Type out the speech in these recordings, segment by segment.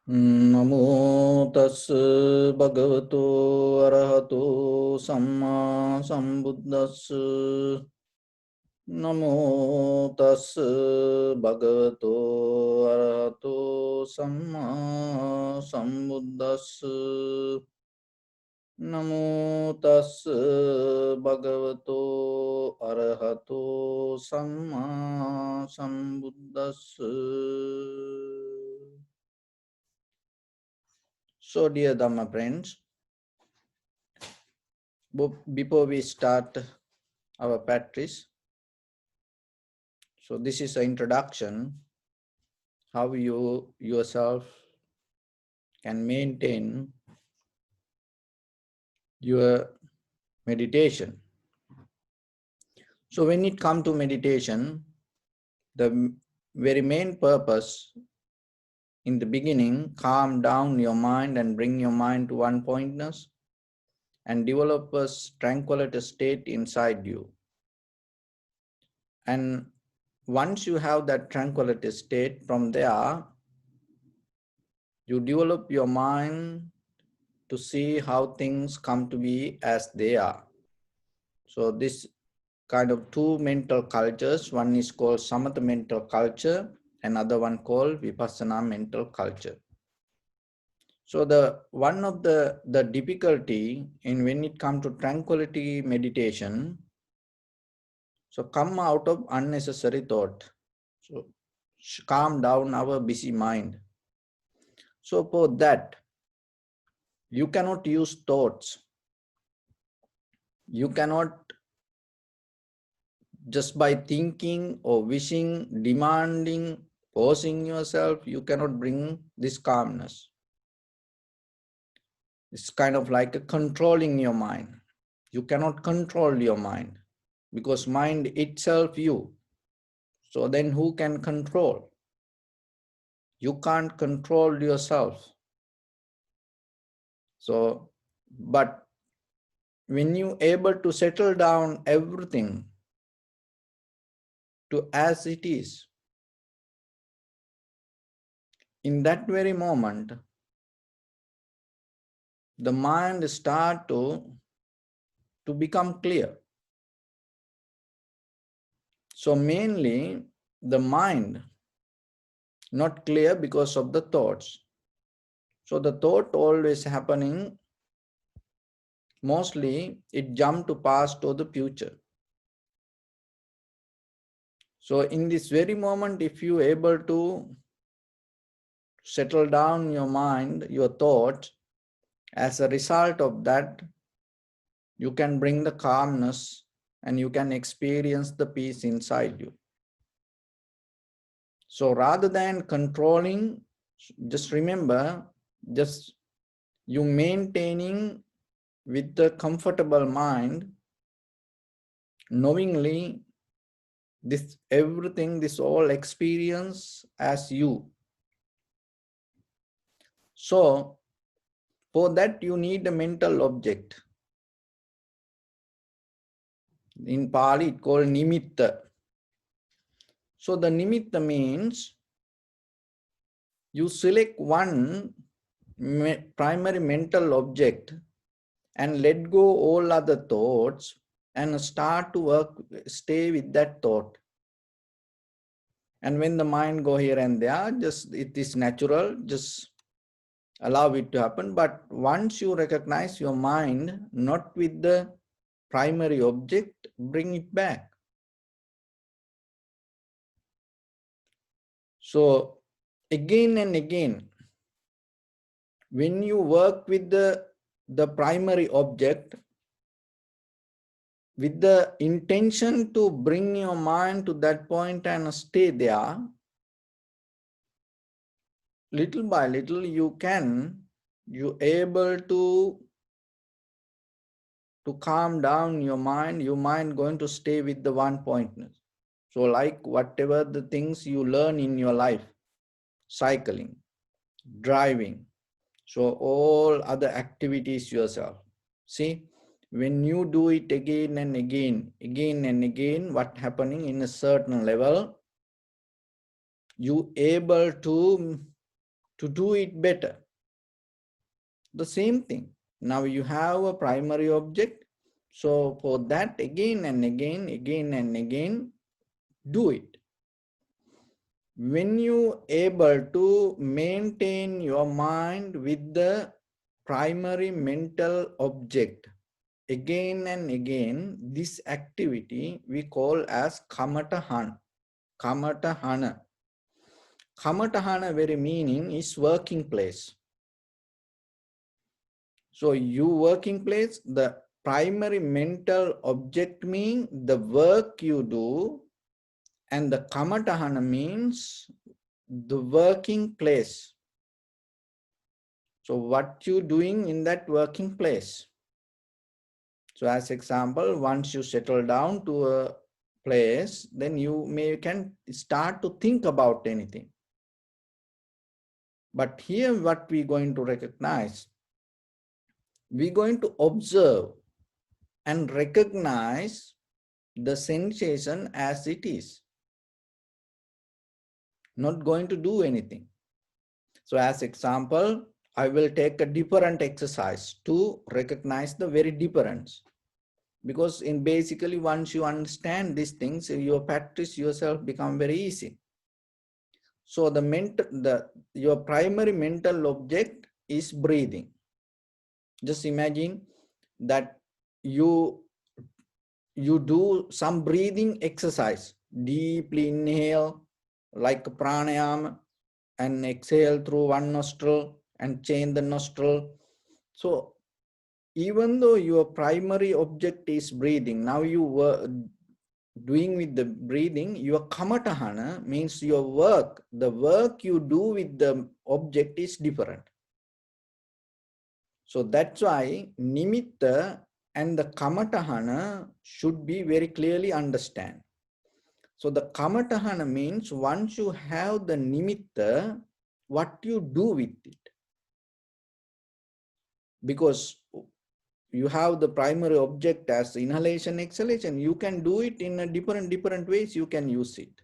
Namo tassa bhagavato arahato samma sambuddhassa. Namo tassa bhagavato arahato samma sambuddhassa. Namo tassa bhagavato arahato samma sambuddhassa. So, dear Dhamma friends, before we start our practice, so this is an introduction how you yourself can maintain your meditation. So when it comes to meditation, the very main purpose in the beginning, calm down your mind and bring your mind to one pointness and develop a tranquility state inside you. And once you have that tranquility state, from there, you develop your mind to see how things come to be as they are. So this kind of two mental cultures, one is called Samatha mental culture, another one called Vipassana mental culture. So the one of the difficulty in when it comes to tranquility meditation, so come out of unnecessary thought. So calm down our busy mind. So for that, you cannot use thoughts. You cannot just by thinking or wishing, demanding, forcing yourself, you cannot bring this calmness. It's kind of like a controlling your mind. You cannot control your mind because mind itself you. So then who can control? You can't control yourself. So, but when you able to settle down everything to as it is, in that very moment, the mind start to become clear. So mainly the mind not clear because of the thoughts. So the thought always happening, mostly it jump to past or the future. So in this very moment, if you able to settle down your mind, your thoughts, as a result of that, you can bring the calmness and you can experience the peace inside you. So rather than controlling, just remember, just you maintaining with the comfortable mind, knowingly this everything, this all experience as you. So for that you need a mental object. In Pali it called nimitta. So the nimitta means you select one primary mental object and let go all other thoughts and start to work, stay with that thought. And when the mind go here and there, just it is natural, just allow it to happen. But once you recognize your mind not with the primary object, bring it back. So again and again, when you work with the primary object, with the intention to bring your mind to that point and stay there, little by little you able to calm down your mind going to stay with the one pointness. So like whatever the things you learn in your life, cycling, driving, so all other activities yourself. See, when you do it again and again, what happening in a certain level, you able to to do it better. The same thing. Now you have a primary object. So for that, again and again, do it. When you able to maintain your mind with the primary mental object again and again, this activity we call as kamatahana. Kamatahana. Kamatahana very meaning is working place. So you working place, the primary mental object means the work you do, and the kamatahana means the working place. So what you doing in that working place? So as example, once you settle down to a place, then you can start to think about anything. But here what we're going to recognize, we're going to observe and recognize the sensation as it is. Not going to do anything. So as example, I will take a different exercise to recognize the very difference. Because in basically once you understand these things, your practice yourself become very easy. So your primary mental object is breathing. Just imagine that you do some breathing exercise. Deeply inhale like pranayama and exhale through one nostril and chain the nostril. So even though your primary object is breathing, now you were doing with the breathing, your kamatahana means your work, the work you do with the object is different. So that's why nimitta and the kamatahana should be very clearly understand. So the kamatahana means once you have the nimitta, what you do with it. Because you have the primary object as inhalation, exhalation, you can do it in a different ways, you can use it.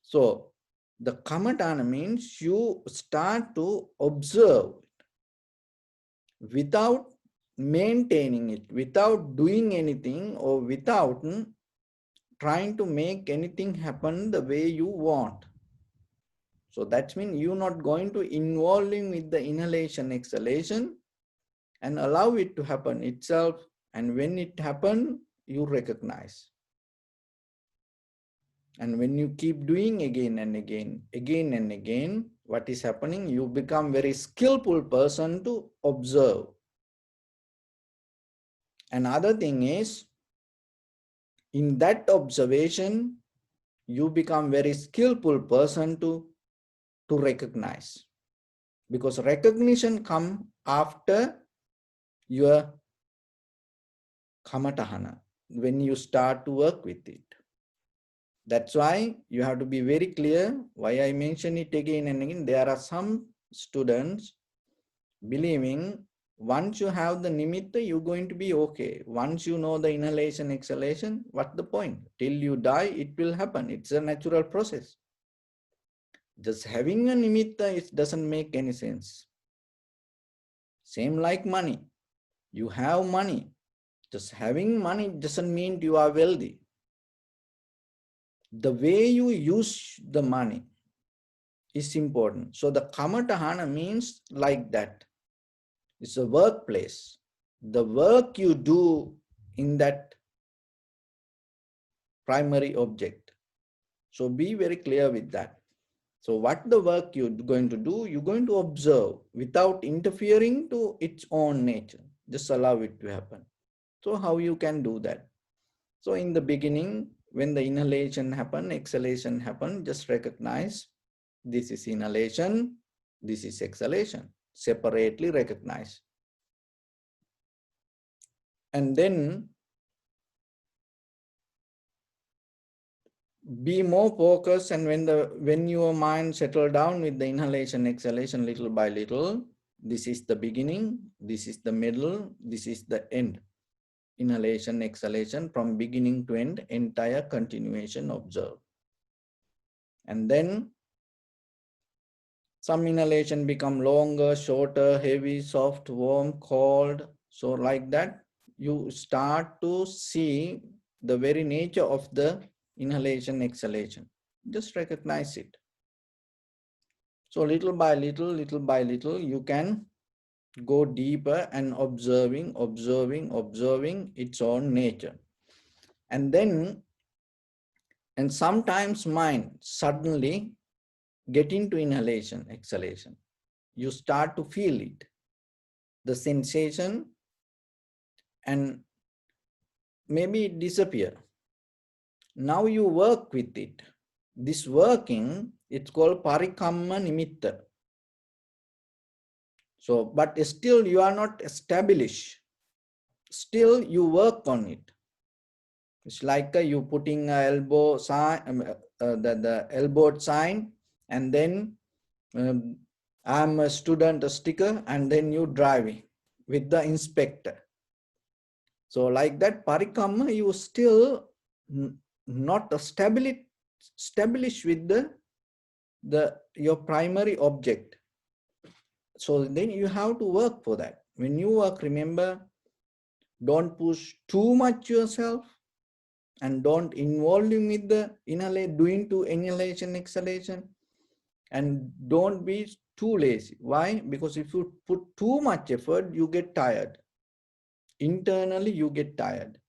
So the kamatana means you start to observe without maintaining it, without doing anything, or without trying to make anything happen the way you want. So that means you're not going to involving with the inhalation, exhalation, and allow it to happen itself. And when it happens, you recognize. And when you keep doing again and again, what is happening? You become very skillful person to observe. Another thing is, in that observation, you become very skillful person to recognize. Because recognition comes after your kamatahana, when you start to work with it. That's why you have to be very clear why I mention it again and again. There are some students believing once you have the nimitta, you're going to be okay. Once you know the inhalation, exhalation, what's the point? Till you die, it will happen. It's a natural process. Just having a nimitta, it doesn't make any sense. Same like money. You have money. Just having money doesn't mean you are wealthy. The way you use the money is important. So the kamatahana means like that. It's a workplace. The work you do in that primary object. So be very clear with that. So what the work you're going to do, you're going to observe without interfering to its own nature. Just allow it to happen. So how you can do that? So in the beginning, when the inhalation happen, exhalation happen, just recognize this is inhalation, this is exhalation. Separately recognize. And then be more focused, and when your mind settle down with the inhalation, exhalation little by little, this is the beginning, this is the middle, this is the end. Inhalation, exhalation from beginning to end, entire continuation observe. And then Some inhalation become longer, shorter, heavy, soft, warm, cold. So like that, you start to see the very nature of the inhalation, exhalation. Just recognize it. So little by little, you can go deeper and observing its own nature. And then, and sometimes mind suddenly get into inhalation, exhalation. You start to feel it, the sensation, and maybe it disappear. Now you work with it. This working, it's called parikamma nimitta. So, but still you are not established. Still you work on it. It's like you putting a elbow sign, the elbow sign, and then I'm a student, a sticker, and then you driving with the inspector. So like that parikamma, you still not established with the your primary object. So then you have to work for that. When you work, remember, don't push too much yourself and don't involve you with the doing to inhalation, exhalation, and don't be too lazy. Why? Because if you put too much effort, you get tired. Internally, you get tired.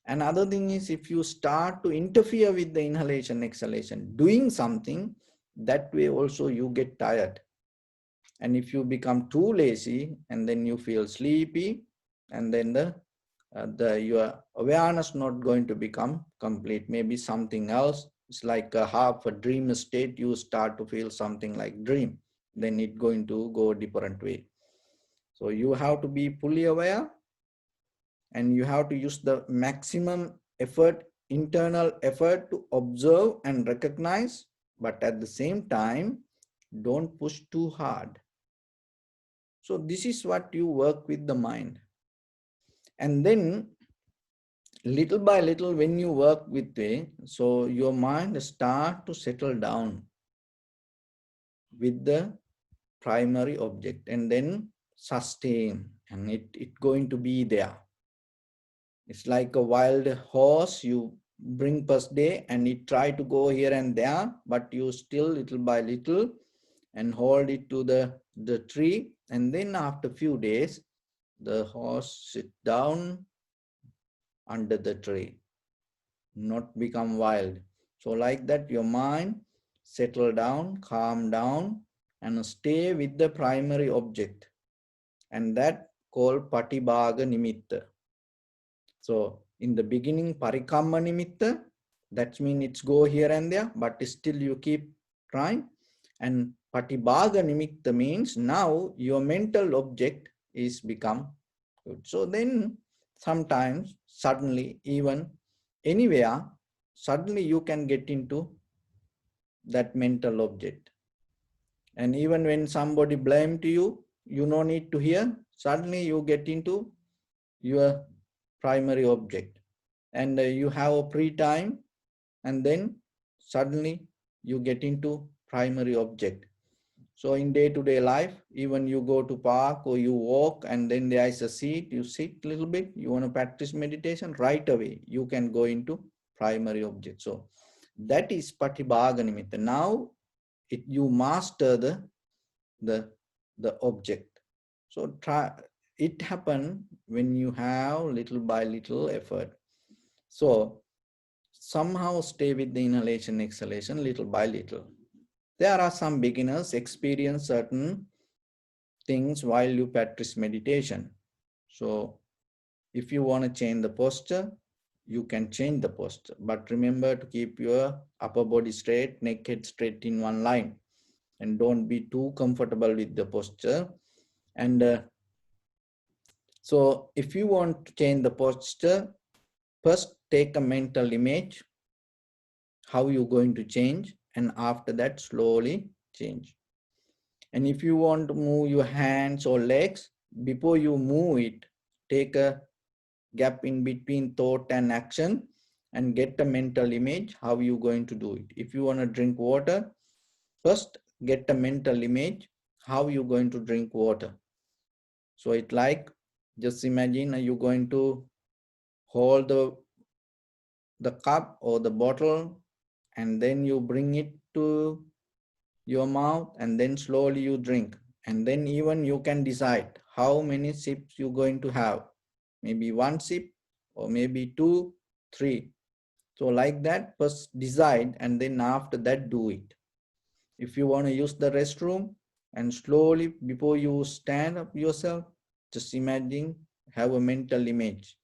Another thing is, if you start to interfere with the inhalation, exhalation, doing something, that way also you get tired. And if you become too lazy and then you feel sleepy, and then your awareness not going to become complete, maybe something else. It's like a half a dream state. You start to feel something like dream, then it going to go different way. So you have to be fully aware, and you have to use the maximum effort, internal effort, to observe and recognize, but at the same time don't push too hard. So this is what you work with the mind. And then little by little, when you work with it, so your mind start to settle down with the primary object, and then sustain, and it going to be there. It's like a wild horse. You bring first day and it try to go here and there, but you still little by little and hold it to the tree, and then after few days the horse sit down under the tree, not become wild. So like that, your mind settle down, calm down, and stay with the primary object, and that called patibhaga nimitta. So in the beginning, parikamma nimitta, that means it's go here and there, but still you keep trying. And patibhaga nimitta means now your mental object is become good. So then sometimes suddenly, even anywhere, suddenly you can get into that mental object. And even when somebody blame to you, you no need to hear, suddenly you get into your primary object. And you have a free time, and then suddenly you get into primary object. So in day-to-day life, even you go to park or you walk, and then there is a seat, you sit a little bit, you want to practice meditation, right away you can go into primary object. So that is patibhaga nimitta. Now you master the object. So try it happen when you have little by little effort. So somehow stay with the inhalation, exhalation little by little. There are some beginners experience certain things while you practice meditation. So if you want to change the posture, you can change the posture. But remember to keep your upper body straight, neck head straight in one line. And don't be too comfortable with the posture. And so if you want to change the posture, first take a mental image, how you're going to change, and after that slowly change. And if you want to move your hands or legs, before you move it, take a gap in between thought and action and get a mental image how you're going to do it. If you want to drink water, first get a mental image how you're going to drink water. So it like, just imagine you're going to hold the cup or the bottle, and then you bring it to your mouth, and then slowly you drink. And then even you can decide how many sips you're going to have. Maybe one sip, or maybe two, three. So like that, first decide, and then after that do it. If you want to use the restroom, and slowly before you stand up yourself, just imagine, have a mental image.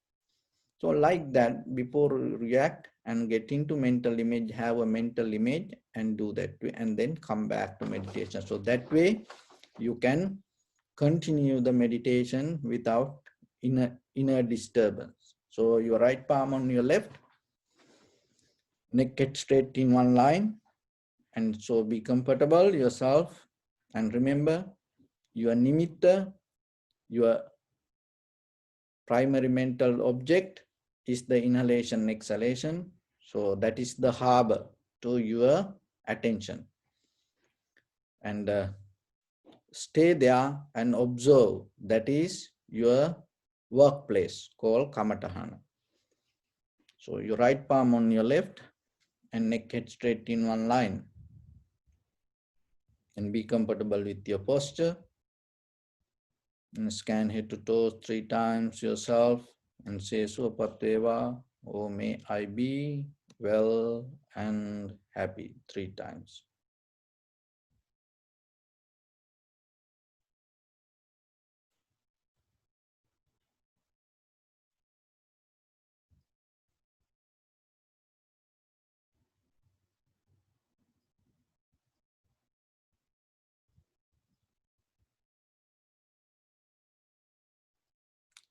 So like that, before react and get into mental image, have a mental image and do that, and then come back to meditation. So that way you can continue the meditation without inner disturbance. So your right palm on your left, neck get straight in one line, and so be comfortable yourself. And remember, your nimitta, your primary mental object, is the inhalation and exhalation. So that is the harbor to your attention. And stay there and observe. That is your workplace called Kamatahana. So your right palm on your left and neck head straight in one line. And be comfortable with your posture. And scan head to toes 3 times yourself and say Supateva, oh may I be well and happy 3 times.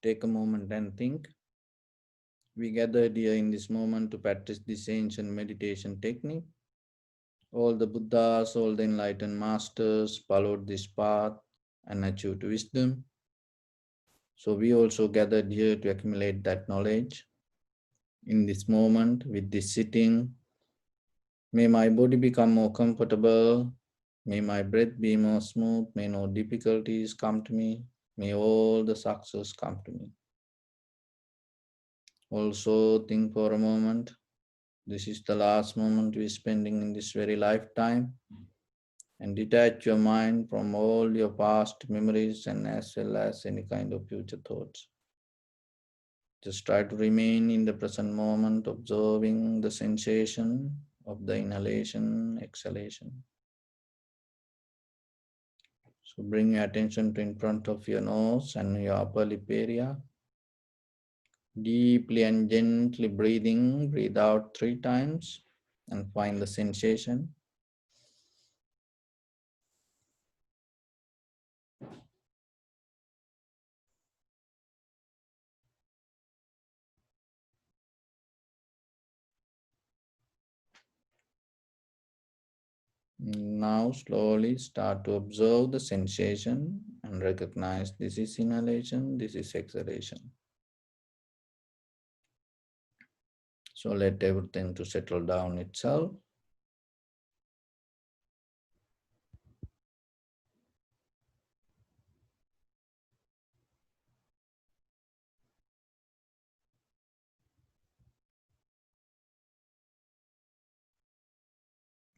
Take a moment and think. We gathered here in this moment to practice this ancient meditation technique. All the Buddhas, all the enlightened masters followed this path and achieved wisdom. So we also gathered here to accumulate that knowledge. In this moment, with this sitting, may my body become more comfortable. May my breath be more smooth. May no difficulties come to me. May all the success come to me. Also think for a moment. This is the last moment we're spending in this very lifetime. And detach your mind from all your past memories and as well as any kind of future thoughts. Just try to remain in the present moment, observing the sensation of the inhalation, exhalation. So bring your attention to in front of your nose and your upper lip area. Deeply and gently breathing, breathe out 3 times and find the sensation. Now slowly start to observe the sensation and recognize this is inhalation, this is exhalation. So let everything to settle down itself.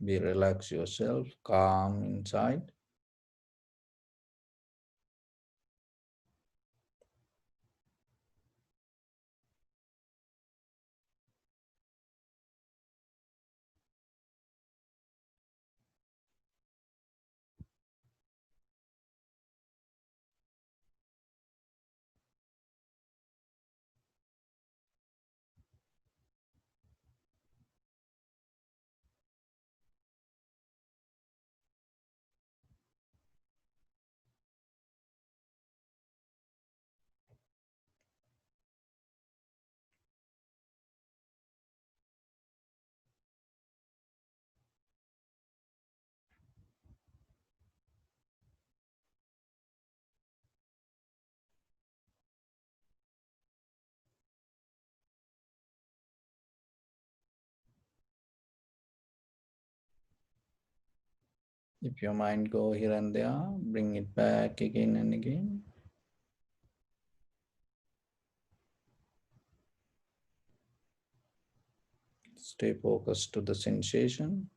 Be relax yourself, calm inside. If your mind go here and there, bring it back again and again. Stay focused to the sensation.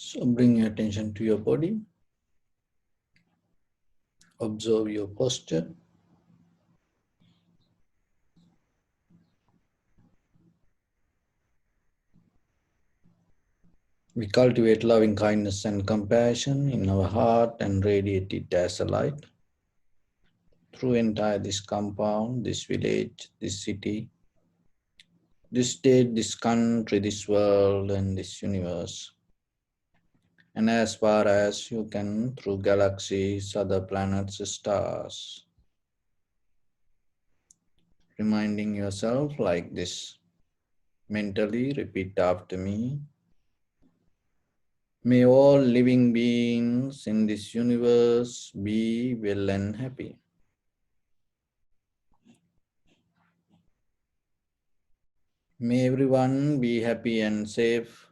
So bring your attention to your body. Observe your posture. We cultivate loving kindness and compassion in our heart and radiate it as a light through entire this compound, this village, this city, this state, this country, this world, and this universe. And as far as you can, through galaxies, other planets, stars, reminding yourself like this. Mentally repeat after me. May all living beings in this universe be well and happy. May everyone be happy and safe,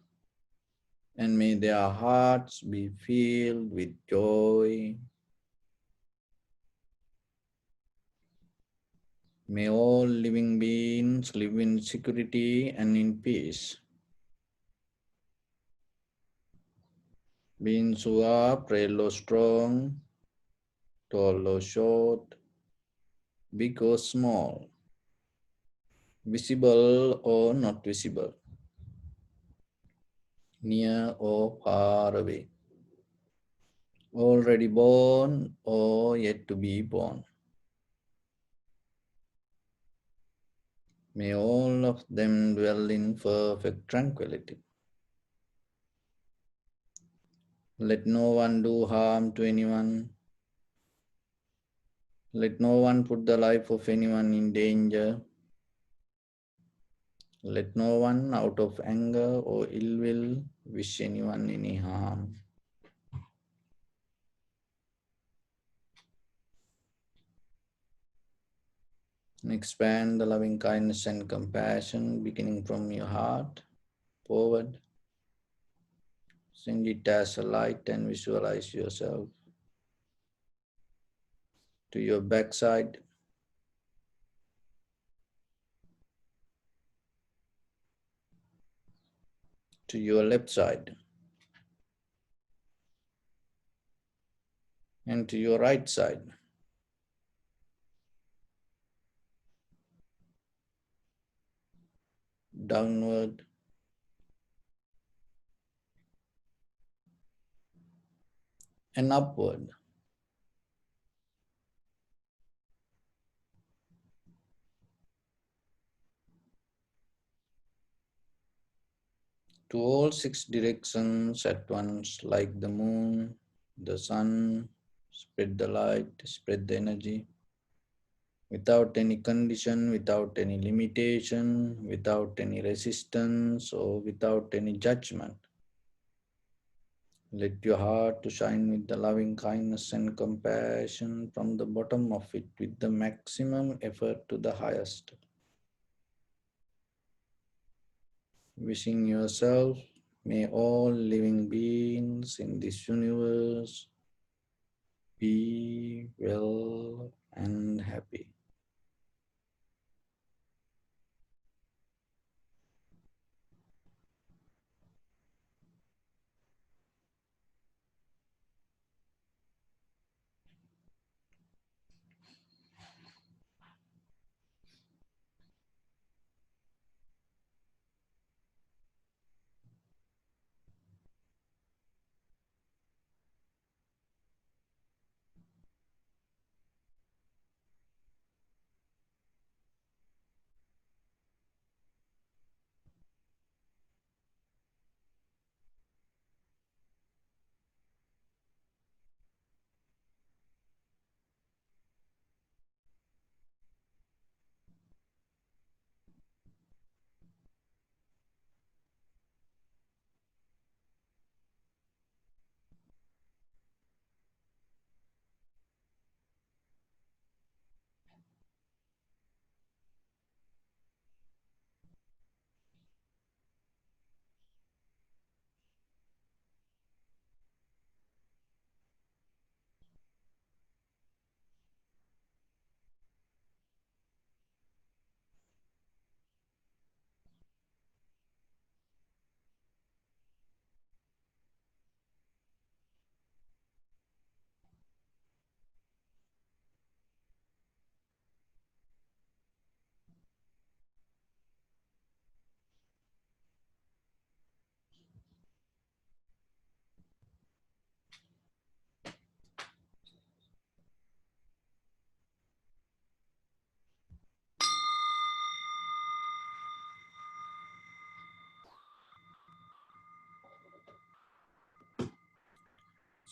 and may their hearts be filled with joy. May all living beings live in security and in peace. Beings who are frail or strong, tall or short, big or small, visible or not visible, near or far away, already born or yet to be born. May all of them dwell in perfect tranquility. Let no one do harm to anyone. Let no one put the life of anyone in danger. Let no one, out of anger or ill will, wish anyone any harm. And expand the loving kindness and compassion beginning from your heart forward. Send it as a light and visualize yourself to your backside, to your left side, and to your right side. Downward and upward. To all six directions at once, like the moon, the sun, spread the light, spread the energy, without any condition, without any limitation, without any resistance, or without any judgment. Let your heart to shine with the loving kindness and compassion from the bottom of it with the maximum effort to the highest. Wishing yourself, may all living beings in this universe Be well and happy.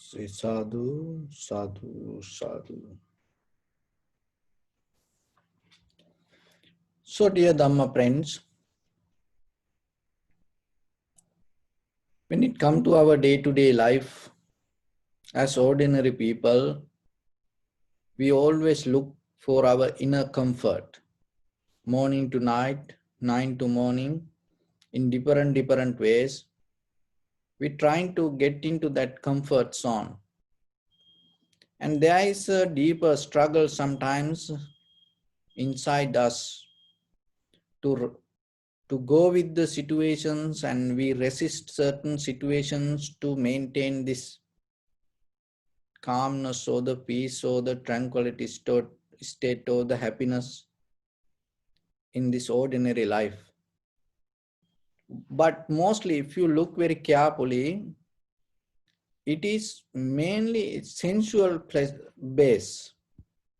Say sadhu, sadhu, sadhu. So, dear Dhamma friends, when it comes to our day-to-day life, as ordinary people, we always look for our inner comfort, morning to night, night to morning, in different ways. We're trying to get into that comfort zone. And there is a deeper struggle sometimes inside us to, to go with the situations, and we resist certain situations to maintain this calmness or the peace or the tranquility state or the happiness in this ordinary life. But mostly, if you look very carefully, it is mainly sensual base,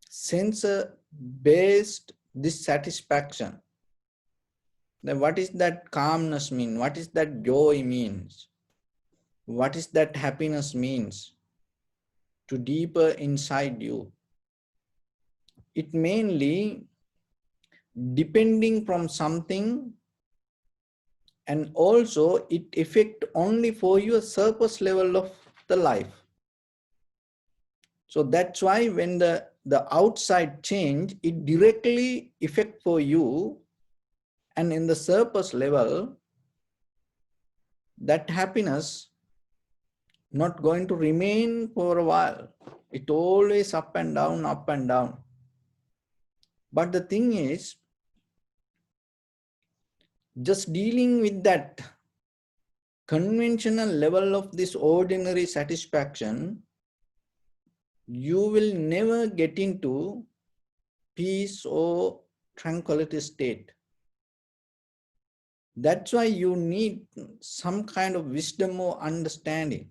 sensor based dissatisfaction. Then what is that calmness mean? What is that joy means? What is that happiness means? To deeper inside you. It mainly depending from something, and also it affect only for your surface level of the life. So that's why when the outside change, it directly affect for you, and in the surface level, that happiness not going to remain for a while. It always up and down, up and down. But the thing is, just dealing with that conventional level of this ordinary satisfaction, you will never get into peace or tranquility state. That's why you need some kind of wisdom or understanding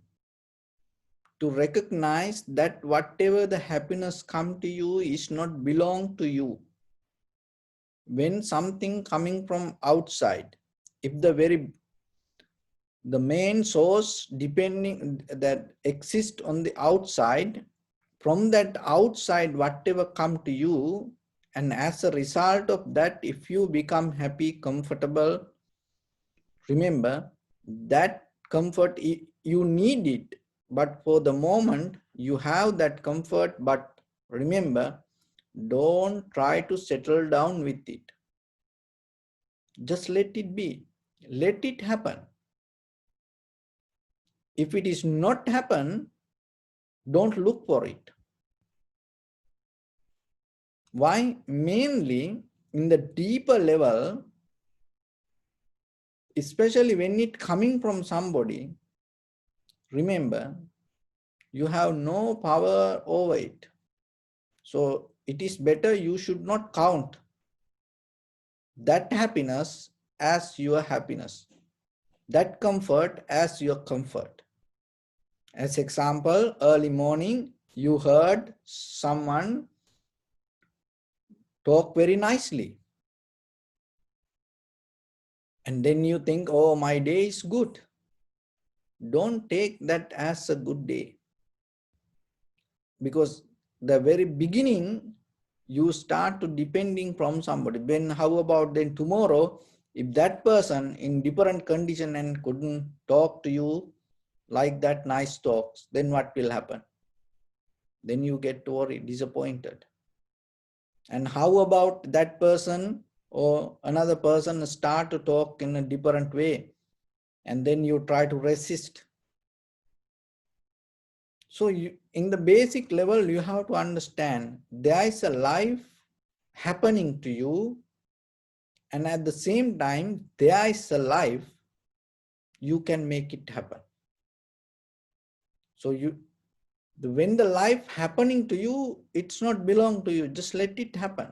to recognize that whatever the happiness come to you is not belong to you. When something coming from outside, if the main source depending that exists on the outside, from that outside whatever come to you, and as a result of that, if you become happy, comfortable, remember that comfort, you need it, but for the moment you have that comfort, but remember, don't try to settle down with it. Just let it be, let it happen. If it is not happen, don't look for it. Why? Mainly in the deeper level, especially when it coming from somebody, remember, you have no power over it. So it is better you should not count that happiness as your happiness, that comfort as your comfort. As example, early morning, you heard someone talk very nicely. And then you think, oh, my day is good. Don't take that as a good day. Because the very beginning, you start to depending from somebody. Then how about then tomorrow, if that person in different condition and couldn't talk to you like that nice talks, then what will happen? Then you get worried, disappointed. And how about that person or another person start to talk in a different way, and then you try to resist. So in the basic level, you have to understand there is a life happening to you, and at the same time, there is a life you can make it happen. So when the life happening to you, it's not belong to you, just let it happen.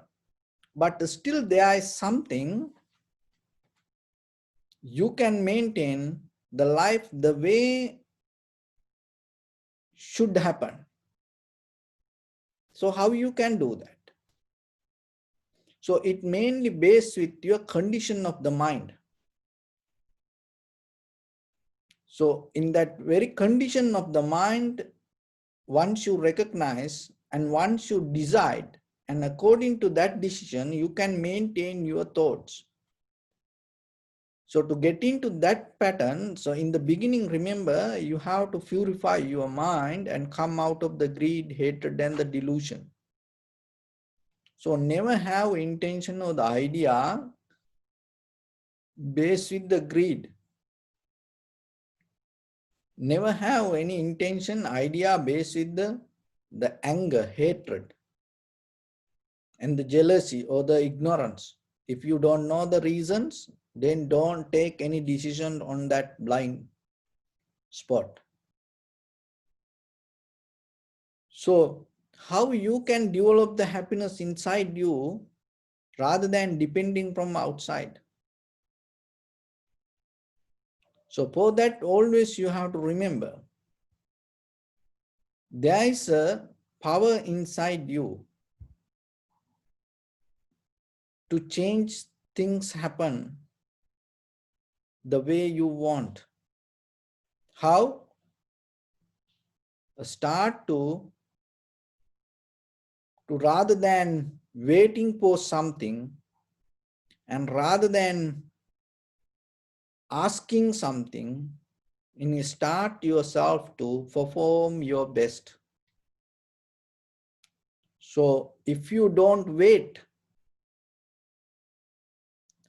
But still there is something you can maintain the life the way should happen. So how you can do that? So it mainly based with your condition of the mind. So in that very condition of the mind, once you recognize and once you decide, and according to that decision, you can maintain your thoughts. So to get into that pattern, so in the beginning, remember, you have to purify your mind and come out of the greed, hatred, and the delusion. So never have intention or the idea based with the greed. Never have any intention, idea based with the anger, hatred, and the jealousy or the ignorance. If you don't know the reasons, then don't take any decision on that blind spot. So how you can develop the happiness inside you rather than depending from outside? So for that, always you have to remember, there is a power inside you to change things happen the way you want. How? Start to rather than waiting for something and rather than asking something, you start yourself to perform your best. So if you don't wait,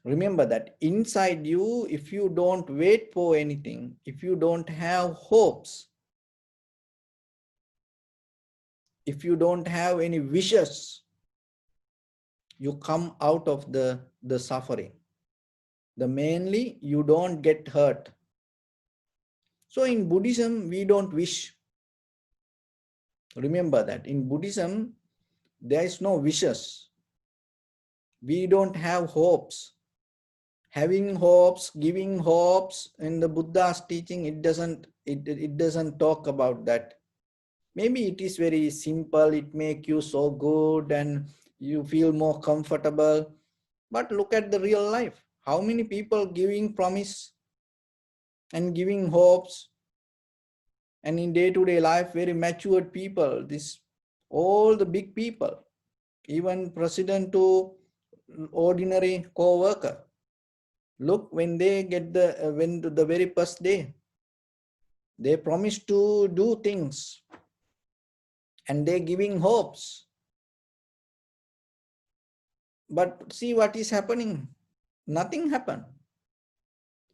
remember that inside you, if you don't wait for anything, if you don't have hopes, if you don't have any wishes, you come out of the suffering. The mainly, you don't get hurt. So in Buddhism, we don't wish. Remember that in Buddhism, there is no wishes. We don't have hopes. Having hopes, giving hopes in the Buddha's teaching, it doesn't talk about that. Maybe it is very simple, it make you so good and you feel more comfortable. But look at the real life. How many people giving promise and giving hopes? And in day-to-day life, very matured people, all the big people, even president to ordinary co-worker. Look, when they get when the very first day, they promise to do things and they're giving hopes. But see what is happening. Nothing happened.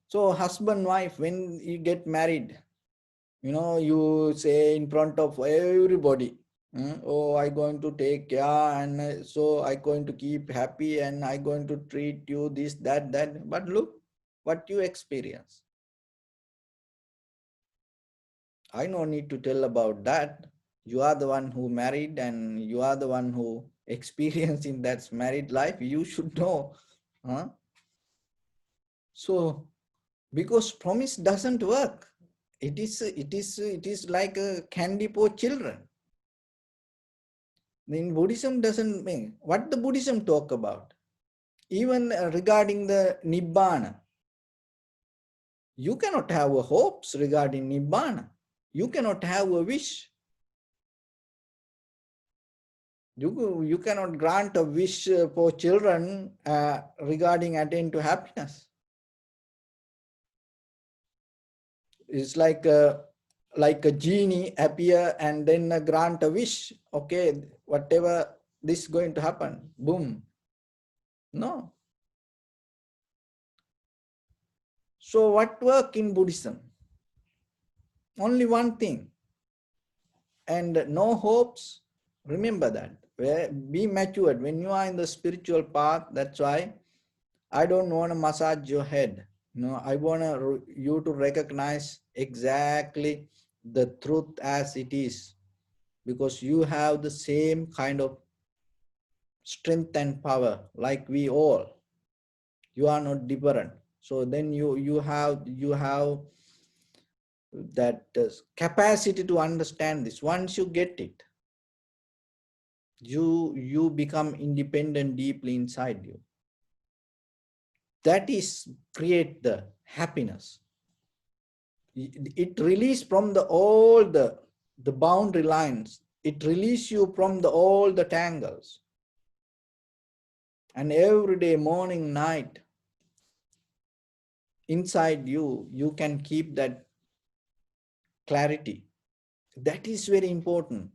So husband, wife, when you get married, you say in front of everybody, Oh, I going to take care, and so I going to keep happy, and I going to treat you this, that, that. But look what you experience. I no need to tell about that. You are the one who married, and you are the one who experienced in that married life. You should know. Huh? So because promise doesn't work. It is like a candy for children. In Buddhism doesn't mean what the Buddhism talk about. Even regarding the Nibbana, you cannot have a hopes regarding Nibbana. You cannot have a wish. You cannot grant a wish for children regarding attain to happiness. It's like a genie appear and then grant a wish. Okay, whatever this is going to happen, boom. No. So what work in Buddhism? Only one thing. And no hopes. Remember that. Be matured. When you are in the spiritual path, that's why I don't want to massage your head. No, I want you to recognize exactly the truth as it is, because you have the same kind of strength and power like we all. You are not different. So then you have that capacity to understand this. Once you get it, you become independent deeply inside you. That is create the happiness. It release from all the boundary lines. It release you from all the tangles. And every day, morning, night, inside you can keep that clarity. That is very important.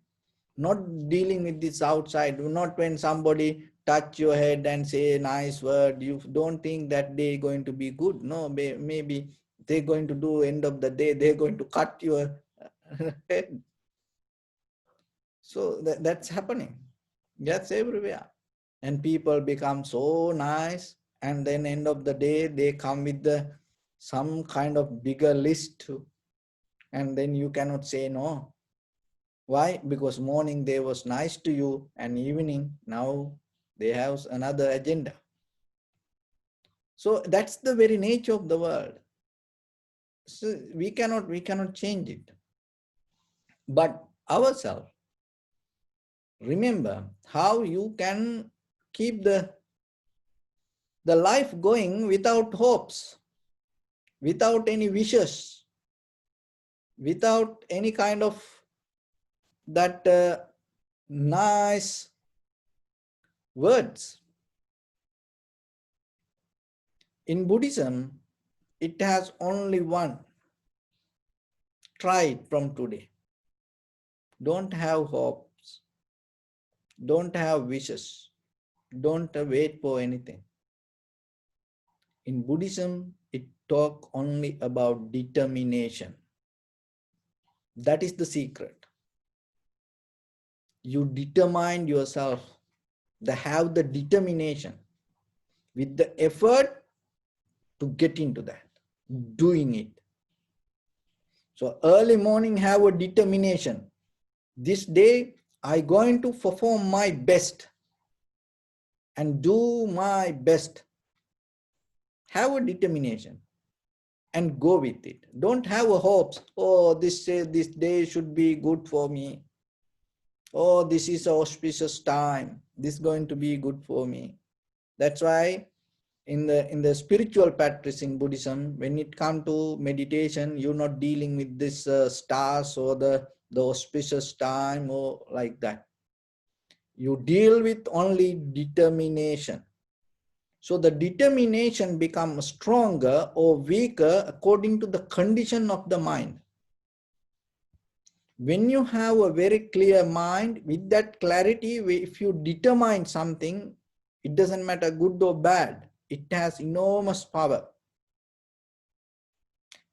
Not dealing with this outside. Not when somebody touch your head and say a nice word, you don't think that they're going to be good. No, maybe they're going to do end of the day, they're going to cut your head. So that's happening. That's everywhere. And people become so nice, and then end of the day they come with some kind of bigger list too. And then you cannot say no. Why? Because morning they was nice to you, and evening now they have another agenda. So that's the very nature of the world. So we cannot change it. But ourselves, remember how you can keep the life going without hopes, without any wishes, without any kind of that nice words. In Buddhism, it has only one. Try it from today. Don't have hopes. Don't have wishes. Don't wait for anything. In Buddhism, it talks only about determination. That is the secret. You determine yourself, have the determination with the effort to get into that, doing it. So early morning, have a determination. This day, I'm going to perform my best and do my best. Have a determination and go with it. Don't have a hopes. Oh, this day should be good for me. Oh, this is auspicious time. This is going to be good for me. That's why in the spiritual practice in Buddhism, when it comes to meditation, you're not dealing with this stars or the auspicious time or like that. You deal with only determination. So the determination becomes stronger or weaker according to the condition of the mind. When you have a very clear mind, with that clarity, if you determine something, it doesn't matter good or bad, it has enormous power.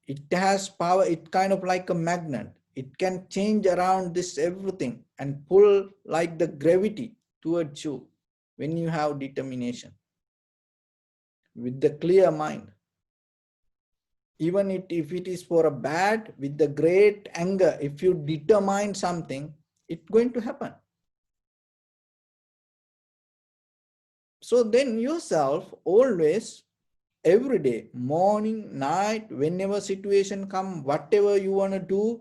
It has power, it's kind of like a magnet. It can change around this everything and pull like the gravity towards you when you have determination with the clear mind. Even if it is for a bad, with the great anger, if you determine something, it's going to happen. So then yourself always, every day, morning, night, whenever situation come, whatever you want to do,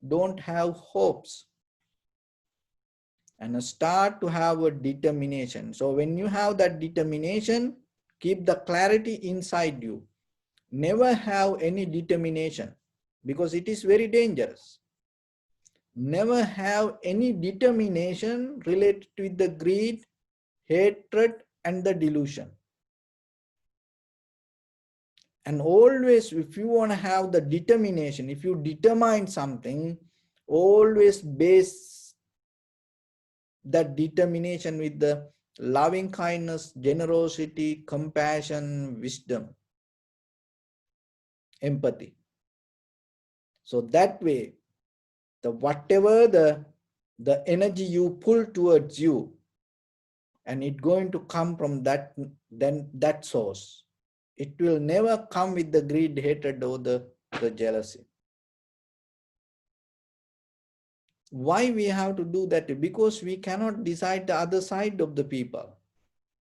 don't have hopes and start to have a determination. So when you have that determination, keep the clarity inside you. Never have any determination because it is very dangerous. Never have any determination related with the greed, hatred, and the delusion. And always, if you want to have the determination, if you determine something, always base that determination with the loving kindness, generosity, compassion, wisdom, empathy. So that way, whatever the energy you pull towards you, and it's going to come from that source. It will never come with the greed, hatred, or the jealousy. Why we have to do that? Because we cannot decide the other side of the people.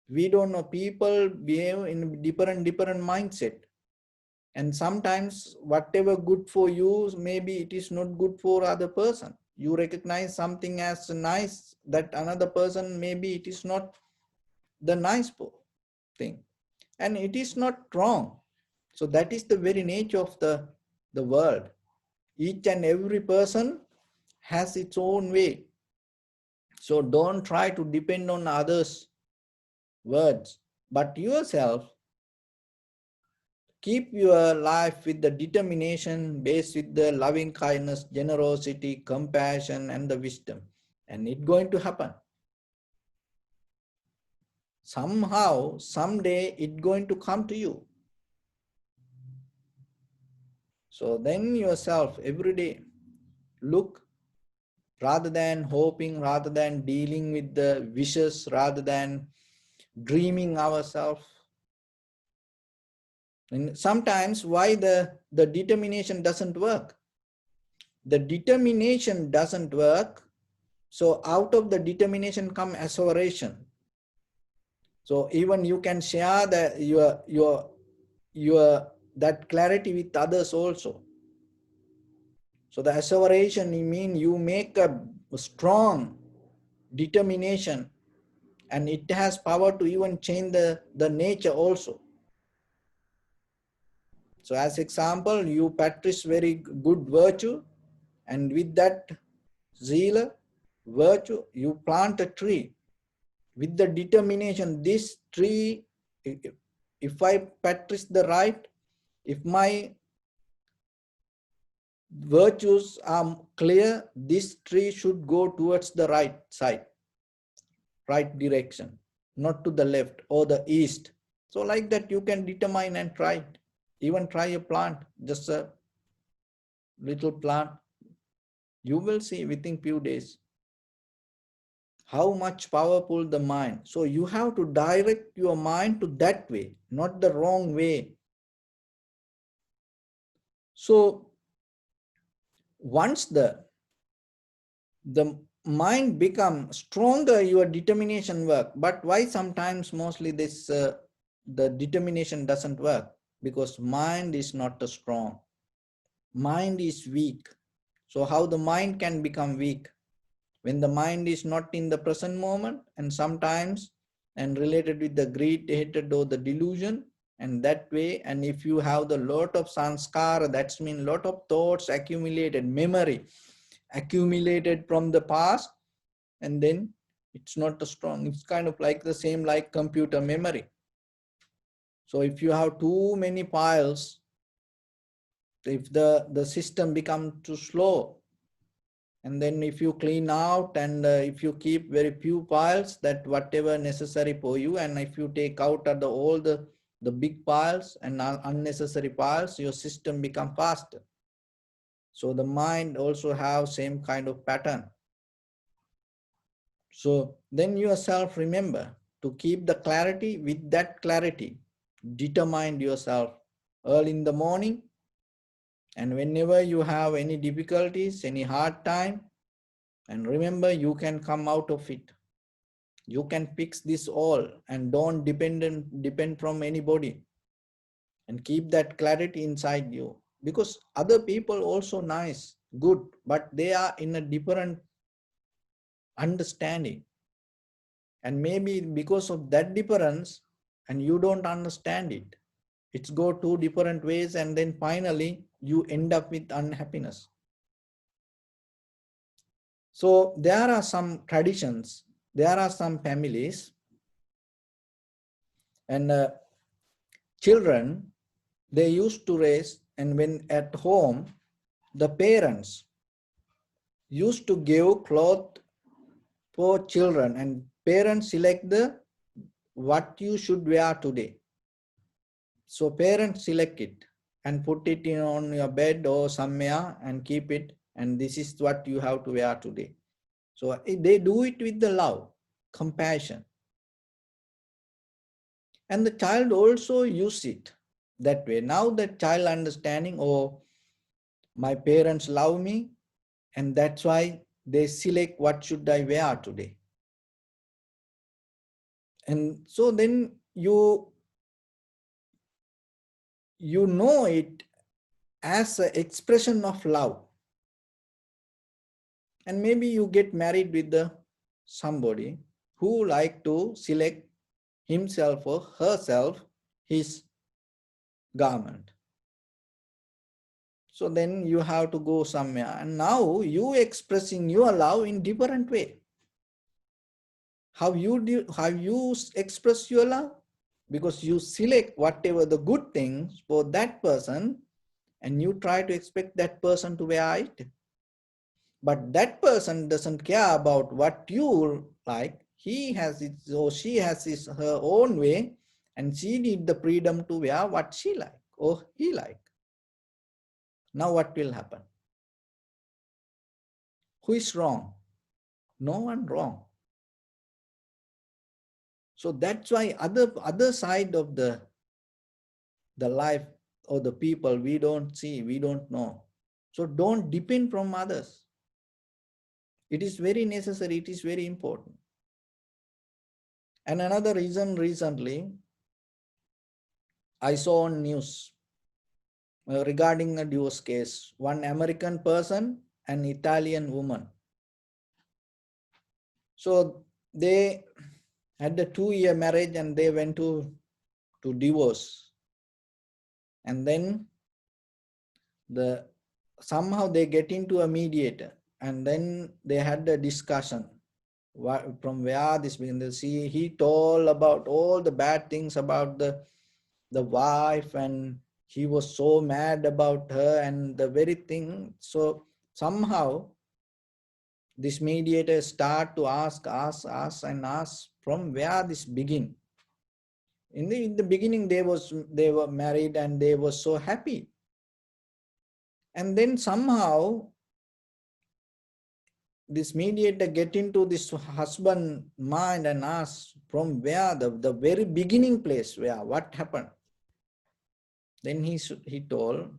We don't know. People behave in different mindset. And sometimes whatever good for you, maybe it is not good for other person. You recognize something as nice, that another person, maybe it is not the nice thing. And it is not wrong. So that is the very nature of the world. Each and every person has its own way. So don't try to depend on others' words, but yourself. Keep your life with the determination based with the loving kindness, generosity, compassion, and the wisdom. And it's going to happen. Somehow, someday, it's going to come to you. So then yourself, every day, look, rather than hoping, rather than dealing with the wishes, rather than dreaming ourselves. And sometimes why the determination doesn't work? The determination doesn't work. So out of the determination come asseveration. So even you can share your that clarity with others also. So the asseveration mean you make a strong determination, and it has power to even change the nature also. So as example, you practice very good virtue, and with that zeal, virtue, you plant a tree with the determination. This tree, if I practice the right, if my virtues are clear, this tree should go towards the right side, right direction, not to the left or the east. So like that you can determine and try it. Even try a plant, just a little plant. You will see within few days how much powerful the mind. So you have to direct your mind to that way, not the wrong way. So once the mind become stronger, your determination work. But why sometimes mostly this the determination doesn't work? Because mind is not strong. Mind is weak. So how the mind can become weak? When the mind is not in the present moment, and sometimes and related with the greed, hatred, or the delusion, and that way. And if you have the lot of sanskara, that's mean lot of thoughts accumulated, memory accumulated from the past, and then it's not a strong. It's kind of like the same like computer memory. So if you have too many files, if the system becomes too slow, and then if you clean out and if you keep very few files, that whatever necessary for you, and if you take out all the big files and unnecessary files, your system become faster. So the mind also have same kind of pattern. So then yourself remember to keep the clarity. With that clarity, determine yourself early in the morning, and whenever you have any difficulties, any hard time, and remember you can come out of it. You can fix this all and don't depend from anybody, and keep that clarity inside you, because other people also nice, good, but they are in a different understanding, and maybe because of that difference and you don't understand it, it's go two different ways, and then finally you end up with unhappiness. So there are some traditions, there are some families, and children, they used to raise, and when at home the parents used to give cloth for children, and parents select the what you should wear today. So parents select it and put it in on your bed or somewhere and keep it, and this is what you have to wear today. So they do it with the love, compassion, and the child also use it that way. Now the child understanding, oh, my parents love me, and that's why they select what should I wear today. And so then you know it as an expression of love. And maybe you get married with the somebody who like to select himself or herself his garment. So then you have to go somewhere, and now you expressing your love in different way. How you express your love? Because you select whatever the good things for that person, and you try to expect that person to wear it. But that person doesn't care about what you like. He has his or she has her own way, and she need the freedom to wear what she like or he like. Now what will happen? Who is wrong? No one wrong. So that's why other side of the life or the people we don't see, we don't know. So don't depend from others. It is very necessary, it is very important. And another reason, recently I saw on news regarding a divorce case, one American person, an Italian woman. So they had a 2-year marriage and they went to divorce. And then somehow they get into a mediator, and then they had a discussion from where this begins. He told about all the bad things about the wife, and he was so mad about her and the very thing. So somehow this mediator start to ask from where this begin. In the beginning they were married and they were so happy, and then somehow this mediator get into this husband mind and ask from where the very beginning place, where what happened. Then he told,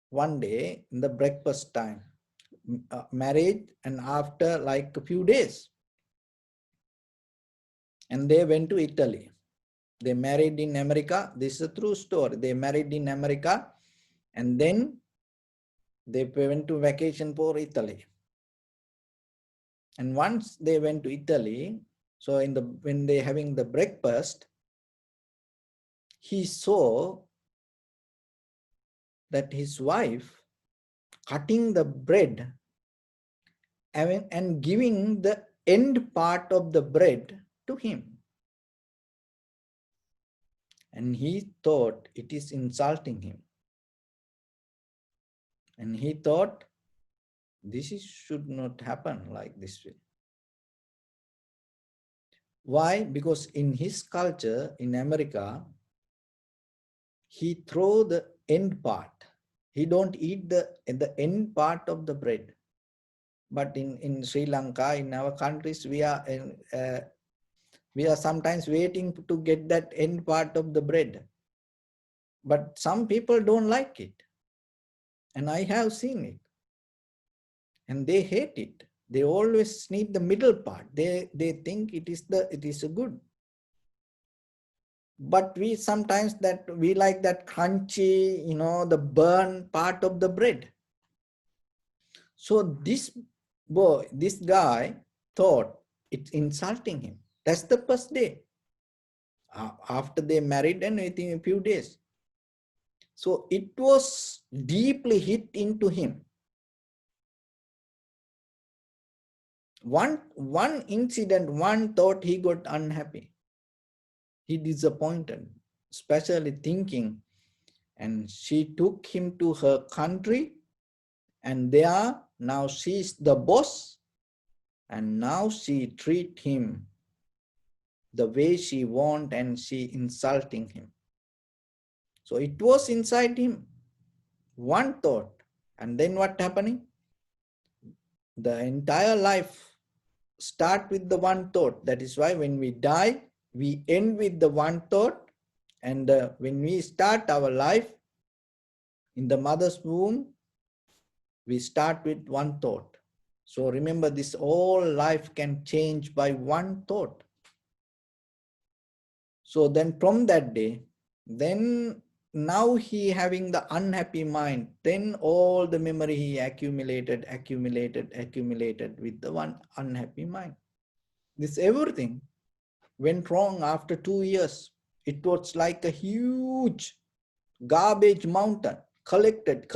one day in the breakfast time, marriage, and after like a few days, and they went to Italy. They married in America. This is a true story. They married in America, and then they went to vacation for Italy. And once they went to Italy, so when they having the breakfast, he saw that his wife cutting the bread and giving the end part of the bread to him. And he thought it is insulting him. And he thought should not happen like this way. Why? Because in his culture in America, he throw the end part. He don't eat the end part of the bread. But in Sri Lanka, in our countries, we are sometimes waiting to get that end part of the bread. But some people don't like it. And I have seen it. And they hate it. They always need the middle part. They think it is a good. But we sometimes that we like that crunchy, the burn part of the bread. So this guy thought it's insulting him. That's the first day. After they married and within a few days. So it was deeply hit into him. One incident, one thought, he got unhappy. He disappointed, especially thinking. And she took him to her country, and there now she's the boss, and now she treat him the way she want, and she insulting him. So it was inside him, one thought. And then what happening? The entire life start with the one thought. That is why when we die, we end with the one thought. And when we start our life in the mother's womb, we start with one thought. So remember, this whole life can change by one thought. So then from that day, then now he having the unhappy mind, then all the memory he accumulated with the one unhappy mind. This everything went wrong after 2 years. It was like a huge garbage mountain, collected.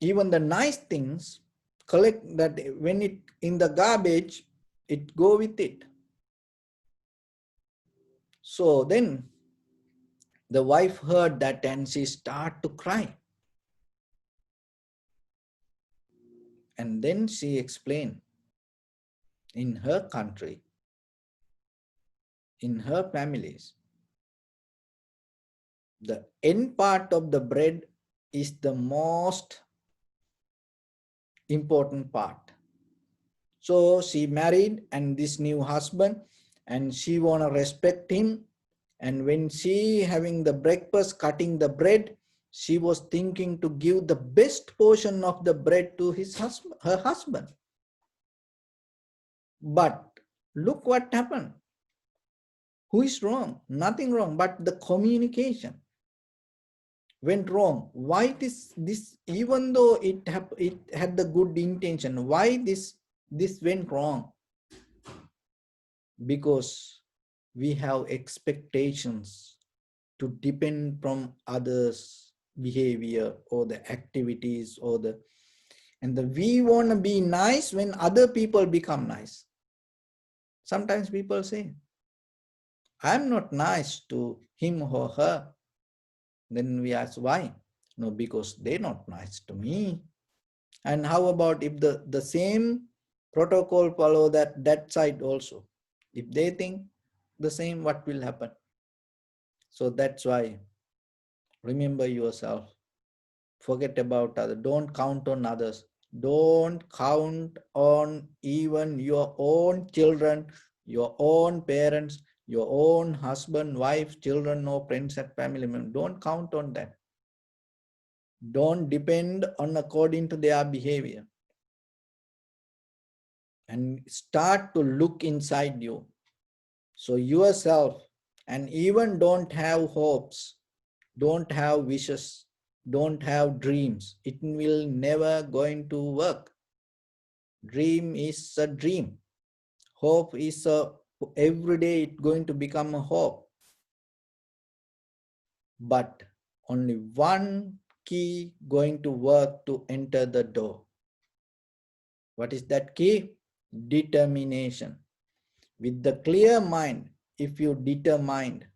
Even the nice things collect, that when it in the garbage, it go with it. So then the wife heard that and she started to cry. And then she explained, in her country, in her families, the end part of the bread is the most important part. So she married and this new husband, and she want to respect him. And when she having the breakfast, cutting the bread, she was thinking to give the best portion of the bread to her husband. But look what happened. Who is wrong? Nothing wrong, but the communication went wrong. Why this even though it had the good intention, why this went wrong? Because we have expectations to depend from others' behavior or the activities we want to be nice when other people become nice. Sometimes people say, I'm not nice to him or her. Then we ask why? No, because they're not nice to me. And how about if the same protocol follow that side also? If they think the same, what will happen? So that's why, remember yourself. Forget about others. Don't count on others. Don't count on even your own children, your own parents, your own husband, wife, children, or friends and family members. Don't count on that. Don't depend on according to their behavior. And start to look inside you. So yourself, and even don't have hopes, don't have wishes, don't have dreams. It will never going to work. Dream is a dream. Hope is every day it's going to become a hope. But only one key going to work to enter the door. What is that key? Determination. With the clear mind, if you determined,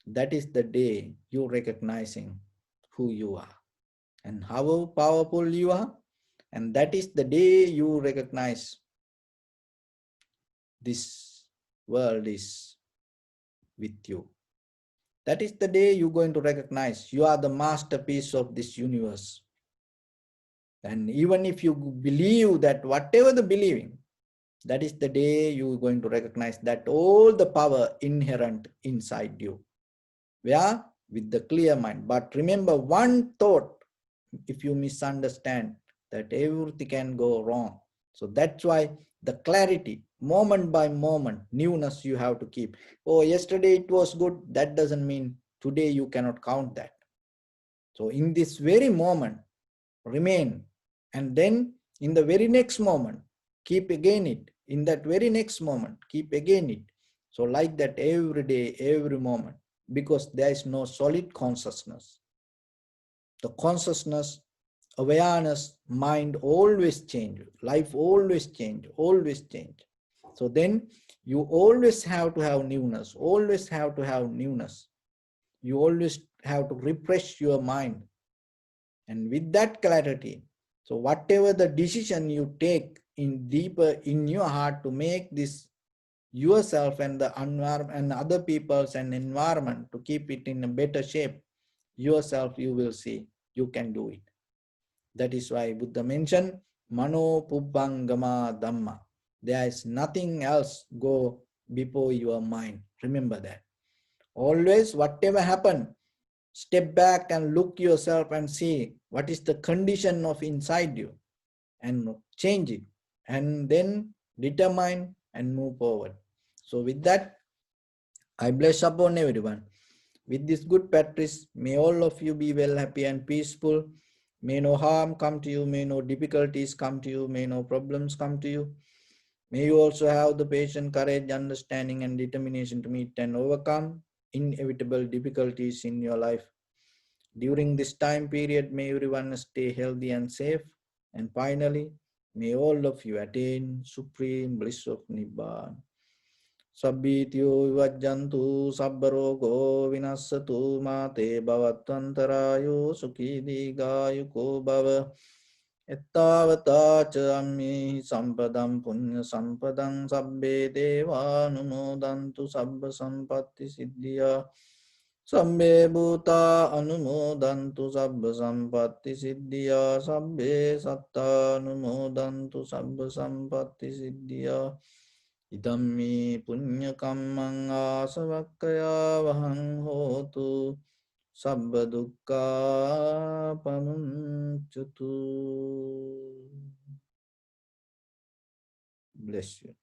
that is the day you recognizing who you are and how powerful you are. And that is the day you recognize this world is with you. That is the day you're going to recognize you are the masterpiece of this universe. And even if you believe that whatever the believing, that is the day you're going to recognize that all the power inherent inside you. Where? With the clear mind. But remember one thought, if you misunderstand, that everything can go wrong. So that's why the clarity, moment by moment, newness you have to keep. Oh, yesterday it was good. That doesn't mean today you cannot count that. So in this very moment, remain. And then in the very next moment, keep again it. In that very next moment, keep again it. So like that every day, every moment, because there is no solid consciousness. The consciousness, awareness, mind always change, life always change, always change. So then you always have to have newness, always have to have newness. You always have to refresh your mind. And with that clarity, so whatever the decision you take in deeper in your heart to make this yourself and the environment and other people's and environment to keep it in a better shape, yourself you will see you can do it. That is why Buddha mentioned Mano Pubbangama Dhamma. There is nothing else go before your mind. Remember that. Always, whatever happen, step back and look yourself and see what is the condition of inside you and change it. And then determine and move forward. So with that, I bless upon everyone. With this good practice, may all of you be well, happy and peaceful. May no harm come to you, may no difficulties come to you, may no problems come to you. May you also have the patience, courage, understanding and determination to meet and overcome inevitable difficulties in your life. During this time period, may everyone stay healthy and safe. And finally, may all of you attain supreme bliss of Nibbana. Sabbityo vivajjantu sabbarogo vinassatu mate bhavatvantarayo sukhi digayuko bhava. Ettavata ca ammi sampadam punya sampadam sabbe deva anumodantu sabba sampatti siddhya. Sabbe bhuta anumodantu sabba sampatti siddhya. Sabbe satta anumodantu sabba sampatti siddhya. Idammi punya kammang asavakkaya vahang hotu sabba dukkha pamuncatu. Bless you.